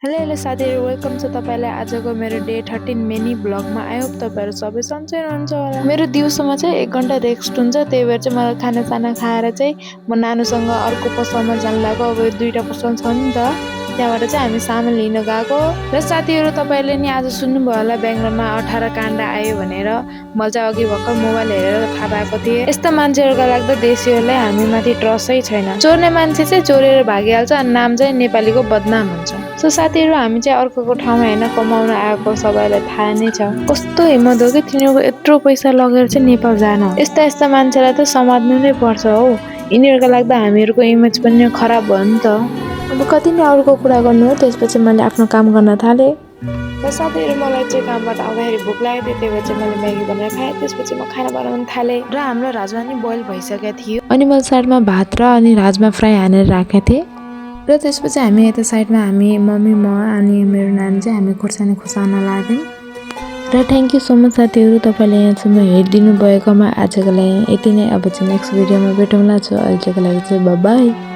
Hello hello साथीहरू, welcome छ तपाईँलाई आजको मेरो डे 13 मिनी ब्लगमा। आई होप तपाईँहरू सबै सन्चै हुनुहुन्छ होला। मेरो दिउँसोमा चाहिँ 1 घन्टा रेस्ट हुन्छ, त्यही भएर चाहिँ मलाई खानासाना खाएर चाहिँ म नानुसँग अर्को पसलमा जान लाग्यो। अब 2टा पसल छ नि त, त्यहाँबाट चाहिँ हामी सामान लिन गएको। र साथीहरू, तपाईँले नि आज सुन्नुभयो होला बेङ्गलोरमा 18 काण्ड आयो भनेर। मैले चाहिँ अघि भर्खर मोबाइल हेरेर थाहा पाएको थिएँ। यस्ता मान्छेहरूका लाग्दा देशीहरूलाई हामीमाथि ट्रस्टै छैन। चोर्ने मान्छे चाहिँ चोरेर भागिहाल्छ अनि नाम चाहिँ नेपालीको बदनाम हुन्छ। सो साथीहरू, हामी चाहिँ अर्कोको ठाउँमा होइन कमाउन आएको सबैलाई थाहा नै छ। कस्तो हिम्मत हो कि तिनीहरूको यत्रो पैसा लगेर चाहिँ नेपाल जान। यस्ता मान्छेलाई त समात्नु नै पर्छ हौ। यिनीहरूको लाग्दा हामीहरूको इमेज पनि खराब भयो नि त। अब कति नै अरूको कुरा गर्नु हो। त्यसपछि मैले आफ्नो काम गर्न थालेँ। र साथीहरू, मलाई चाहिँ कामबाट आउँदाखेरि भोक लागेको थियो, त्यही भएर चाहिँ मैले म्यागी बनाएर खाएँ। त्यसपछि म खाना बनाउन थालेँ र हाम्रो राजमा नि बोइल भइसकेको थियो। अनि मैले साइडमा भात र अनि राजमा फ्राई हानेर राखेको थिएँ। र त्यसपछि हामी यता साइडमा मम्मी, म अनि मेरो नानी चाहिँ हामी खुर्सानी खुसाउन लाग्यौँ। र थ्याङ्क यू सो मच साथीहरू, तपाईँले यहाँसम्म हेरिदिनु भएकोमा। आजको लागि यति नै। अब चाहिँ नेक्स्ट भिडियोमा भेटौँला। अहिलेको लागि चाहिँ बाई बाई।